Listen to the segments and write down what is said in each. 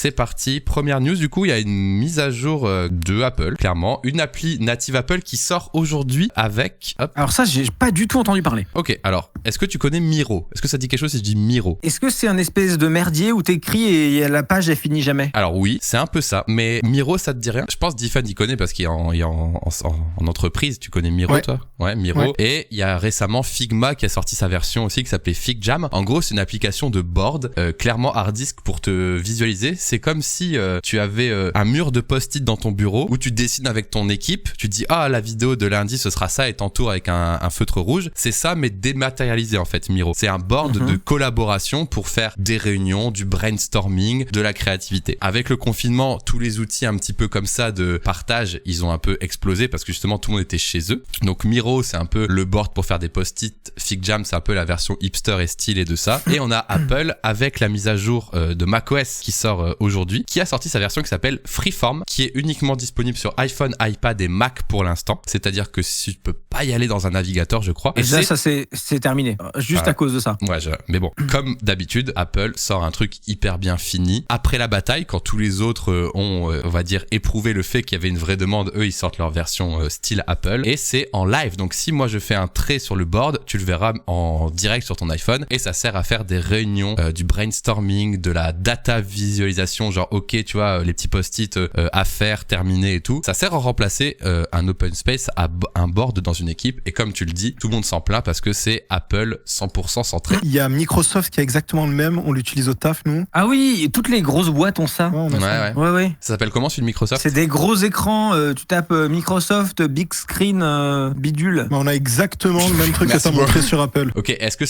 c'est parti. Première news, du coup, il y a une mise à jour de Apple, clairement. Une appli native Apple qui sort aujourd'hui avec... Hop. Alors ça, j'ai pas du tout entendu parler. Ok, alors, est-ce que tu connais Miro? Est-ce que ça dit quelque chose si je dis Miro? Est-ce que c'est un espèce de merdier où t'écris et la page, elle finit jamais? Alors oui, c'est un peu ça. Mais Miro, ça te dit rien? Je pense Diffan y connaît parce qu'il est en entreprise. Tu connais Miro, toi? Ouais, Miro. Ouais. Et il y a récemment Figma qui a sorti sa version aussi qui s'appelait FigJam. En gros, c'est une application de board, clairement hard disk pour te visualiser. C'est comme si tu avais un mur de post-it dans ton bureau où tu dessines avec ton équipe. Tu te dis, la vidéo de lundi, ce sera ça et t'entoures avec un feutre rouge. C'est ça, mais dématérialisé en fait, Miro. C'est un board de collaboration pour faire des réunions, du brainstorming, de la créativité. Avec le confinement, tous les outils un petit peu comme ça de partage, ils ont un peu explosé parce que justement tout le monde était chez eux. Donc Miro, c'est un peu le board pour faire des post-it. FigJam, c'est un peu la version hipster et stylée de ça. Et on a Apple avec la mise à jour de macOS qui sort aujourd'hui, qui a sorti sa version qui s'appelle Freeform, qui est uniquement disponible sur iPhone, iPad et Mac pour l'instant. C'est-à-dire que si tu peux pas y aller dans un navigateur, je crois. Et là, ça c'est terminé. Juste à cause de ça. Ouais, mais bon, comme d'habitude, Apple sort un truc hyper bien fini. Après la bataille, quand tous les autres ont, on va dire, éprouvé le fait qu'il y avait une vraie demande, eux, ils sortent leur version style Apple. Et c'est en live. Donc si moi je fais un trait sur le board, tu le verras en direct sur ton iPhone. Et ça sert à faire des réunions, du brainstorming, de la data visualisation, genre ok, tu vois, les petits post-it à faire, terminer et tout. Ça sert à remplacer un open space à un board dans une équipe. Et comme tu le dis, tout le monde s'en plaint parce que c'est Apple 100% centré. Il y a Microsoft qui a exactement le même, on l'utilise au taf, nous. Ah oui, et toutes les grosses boîtes ont ça. Ouais. Ça s'appelle comment celui de Microsoft? C'est des gros écrans, tu tapes Microsoft, Big Screen, bidule. On a exactement le même truc que ça montré sur Apple. Ok, est-ce que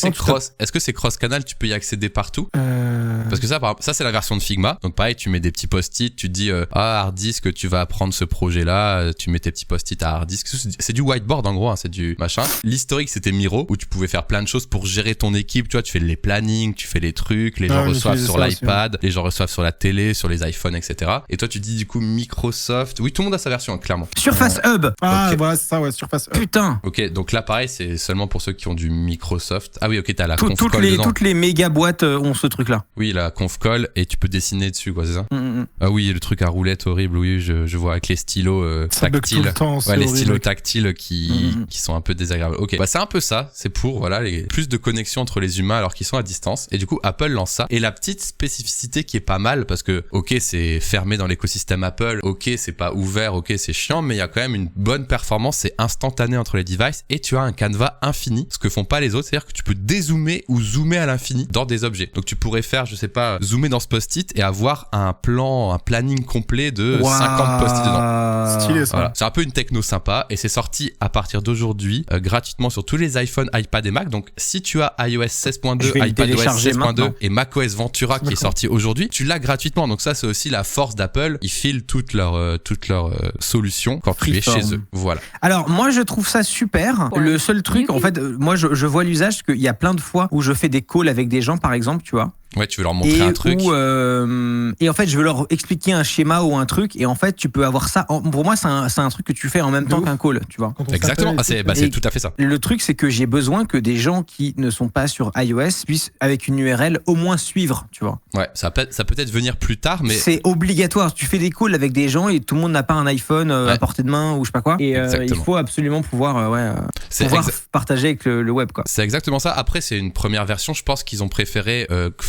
c'est cross-canal, tu peux y accéder partout? Parce que ça c'est la version de Figma. Donc pareil, tu mets des petits post-it, tu te dis hard disk, tu vas apprendre ce projet-là, tu mets tes petits post-it à hard disk. C'est du whiteboard en gros, c'est du machin. L'historique c'était Miro où tu pouvais faire plein de choses pour gérer ton équipe, tu vois, tu fais les plannings, tu fais les trucs, les gens reçoivent sur l'iPad, les gens reçoivent sur la télé, sur les iPhones, etc. Et toi tu dis du coup Microsoft, oui tout le monde a sa version clairement. Surface Hub. Okay. Voilà c'est ça, Surface Hub. Putain. Ok, donc là pareil c'est seulement pour ceux qui ont du Microsoft. Ah oui, ok, t'as la conf call dedans. Toutes les méga boîtes ont ce truc là. Oui, la conf call et tu peux dessiner dessus quoi, c'est ça? Ah oui, le truc à roulette horrible, oui, je vois avec les stylos tactiles. Les stylos tactiles qui sont un peu désagréables. Ok, c'est un peu ça, c'est pour plus de connexion entre les humains alors qu'ils sont à distance. Et du coup, Apple lance ça. Et la petite spécificité qui est pas mal parce que ok, c'est fermé dans l'écosystème Apple, ok, c'est pas ouvert, ok, c'est chiant, mais il y a quand même une bonne performance, c'est instantané entre les devices et tu as un canevas infini, ce que font pas les autres, c'est-à-dire que tu peux dézoomer ou zoomer à l'infini dans des objets. Donc tu pourrais faire, je sais pas, zoomer dans ce post-it et avoir un planning complet de 50 post-it dedans. Stylé ça. Voilà. C'est un peu une techno sympa et c'est sorti à partir d'aujourd'hui gratuitement sur tous les iPhones, iPad et Mac. Donc si tu as iOS 16.2, iPadOS 16.2 et macOS Ventura qui est sorti aujourd'hui, tu l'as gratuitement. Donc ça c'est aussi la force d'Apple, ils filent toutes leurs solutions quand tu es chez eux. Voilà. Alors moi je trouve ça super. Ouais. Le seul truc en fait, moi je vois l'usage qu'il y a plein de fois où je fais des calls avec des gens par exemple, tu vois. Ouais, tu veux leur montrer un truc. Et en fait, je veux leur expliquer un schéma ou un truc. Et en fait, tu peux avoir ça. Pour moi, c'est un truc que tu fais en même temps qu'un call, tu vois. Exactement. C'est tout à fait ça. Le truc, c'est que j'ai besoin que des gens qui ne sont pas sur iOS puissent, avec une URL, au moins suivre, tu vois. Ouais, ça peut peut-être venir plus tard, mais. C'est obligatoire. Tu fais des calls avec des gens et tout le monde n'a pas un iPhone à portée de main ou je sais pas quoi. Et il faut absolument pouvoir, partager avec le web, quoi. C'est exactement ça. Après, c'est une première version. Je pense qu'ils ont préféré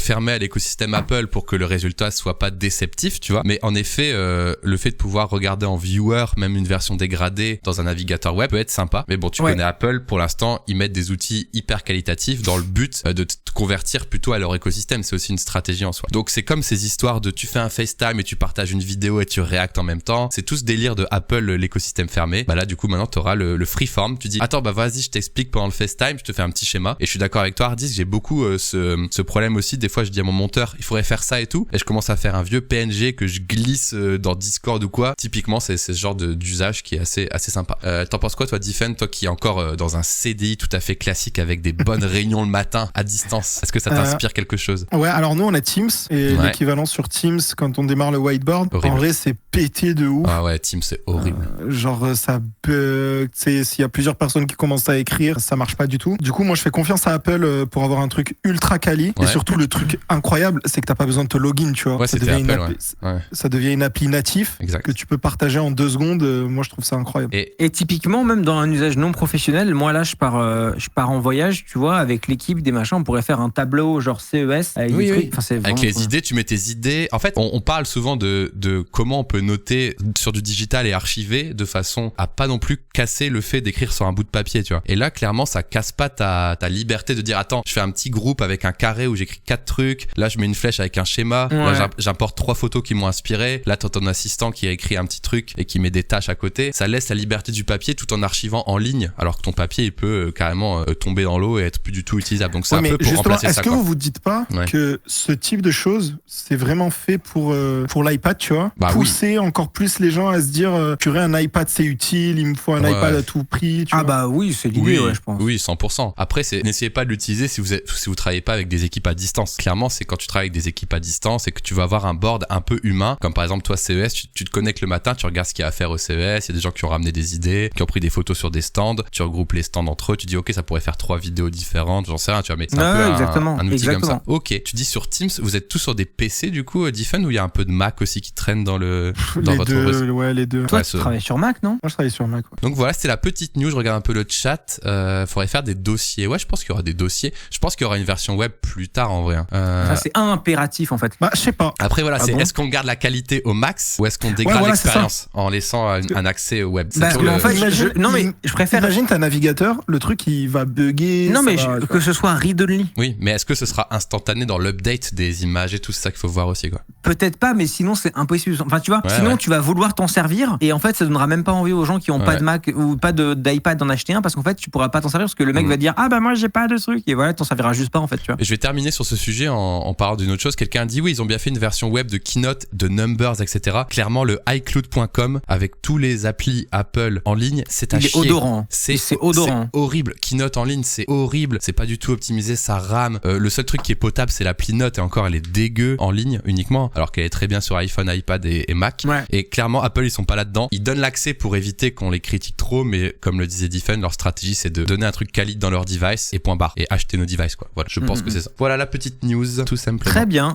fermé à l'écosystème Apple pour que le résultat soit pas déceptif, tu vois. Mais en effet, le fait de pouvoir regarder en viewer, même une version dégradée dans un navigateur web peut être sympa. Mais bon, tu connais Apple, pour l'instant, ils mettent des outils hyper qualitatifs dans le but de te convertir plutôt à leur écosystème. C'est aussi une stratégie en soi. Donc c'est comme ces histoires de tu fais un FaceTime et tu partages une vidéo et tu réactes en même temps. C'est tout ce délire de Apple, l'écosystème fermé. Bah là, du coup, maintenant, t'auras le freeform. Tu dis, attends, bah vas-y, je t'explique pendant le FaceTime, je te fais un petit schéma. Et je suis d'accord avec toi, Hardis, j'ai beaucoup ce problème aussi. Des fois, je dis à mon monteur, il faudrait faire ça et tout. Et je commence à faire un vieux PNG que je glisse dans Discord ou quoi. Typiquement, c'est ce genre d'usage qui est assez sympa. T'en penses quoi, toi, Diffen, toi qui est encore dans un CDI tout à fait classique avec des bonnes réunions le matin à distance? Est-ce que ça t'inspire quelque chose? Ouais, alors nous, on a Teams et l'équivalent sur Teams quand on démarre le whiteboard. Horrible. En vrai, c'est pété de ouf. Ah ouais, Teams, c'est horrible. Genre, ça bug. S'il y a plusieurs personnes qui commencent à écrire, ça marche pas du tout. Du coup, moi, je fais confiance à Apple pour avoir un truc ultra quali et surtout le truc truc incroyable, c'est que t'as pas besoin de te login, tu vois. Ouais, ça devient une appli natif que tu peux partager en 2 secondes. Moi, je trouve ça incroyable. Et typiquement, même dans un usage non professionnel, moi là, je pars en voyage, tu vois, avec l'équipe des machins, on pourrait faire un tableau genre CES avec des trucs. Enfin, avec les idées, tu mets tes idées. En fait, on parle souvent de comment on peut noter sur du digital et archiver de façon à pas non plus casser le fait d'écrire sur un bout de papier, tu vois. Et là, clairement, ça casse pas ta liberté de dire, attends, je fais un petit groupe avec un carré où j'écris 4 trucs. Là, je mets une flèche avec un schéma. Là, j'importe 3 photos qui m'ont inspiré. Là, t'as ton assistant qui a écrit un petit truc et qui met des tâches à côté. Ça laisse la liberté du papier tout en archivant en ligne, alors que ton papier, il peut carrément tomber dans l'eau et être plus du tout utilisable. Donc, c'est un peu pour remplacer ça. Est-ce que vous dites pas que ce type de choses, c'est vraiment fait pour l'iPad, tu vois, pousser encore plus les gens à se dire, purée, un iPad, c'est utile, il me faut un iPad à tout prix, tu vois. Bah oui, c'est l'idée, je pense. Oui, 100%. Après, n'essayez pas de l'utiliser si vous travaillez pas avec des équipes à distance. Clairement, c'est quand tu travailles avec des équipes à distance et que tu vas avoir un board un peu humain, comme par exemple toi CES, tu te connectes le matin, tu regardes ce qu'il y a à faire au CES, il y a des gens qui ont ramené des idées, qui ont pris des photos sur des stands, tu regroupes les stands entre eux, tu dis ok, ça pourrait faire 3 vidéos différentes, j'en sais rien, tu vois, mais c'est un peu un outil comme ça. Ok, tu dis sur Teams, vous êtes tous sur des PC du coup, Diffun, ou il y a un peu de Mac aussi qui traîne dans votre réseau? Ouais, les deux. Toi, tu travailles sur Mac, non? Moi, je travaille sur Mac. Ouais. Donc voilà, c'était la petite news. Je regarde un peu le chat. Faudrait faire des dossiers. Ouais, je pense qu'il y aura des dossiers. Je pense qu'il y aura une version web plus tard en vrai. Ça, c'est impératif en fait. Bah, je sais pas. Après voilà, est-ce qu'on garde la qualité au max ou est-ce qu'on dégrade l'expérience en laissant un accès au web? En fait, je préfère. Imagine ta navigateur, le truc il va bugger. Non mais que ce soit read-only. Oui, mais est-ce que ce sera instantané dans l'update des images et tout ça qu'il faut voir aussi quoi? Peut-être pas, mais sinon c'est impossible. Enfin tu vois, sinon tu vas vouloir t'en servir et en fait ça donnera même pas envie aux gens qui ont pas de Mac ou pas d'iPad d'en acheter un parce qu'en fait tu pourras pas t'en servir parce que le mec va dire ah bah moi j'ai pas de truc et voilà t'en serviras juste pas en fait, tu vois. Et je vais terminer sur ce sujet en parlant d'une autre chose. Quelqu'un dit oui, ils ont bien fait une version web de Keynote, de Numbers, etc. Clairement le iCloud.com avec tous les applis Apple en ligne, c'est à chier. Odorant. C'est odorant. C'est horrible. Keynote en ligne, c'est horrible. C'est pas du tout optimisé, ça rame. Le seul truc qui est potable, c'est l'appli Note et encore elle est dégueu en ligne uniquement, alors qu'elle est très bien sur iPhone, iPad et Mac. Ouais. Et clairement Apple ils sont pas là-dedans. Ils donnent l'accès pour éviter qu'on les critique trop, mais comme le disait Diffun, leur stratégie c'est de donner un truc quali dans leur device et point barre et acheter nos devices quoi. Voilà, je pense que c'est ça. Voilà la petite news tout simplement. Très bien.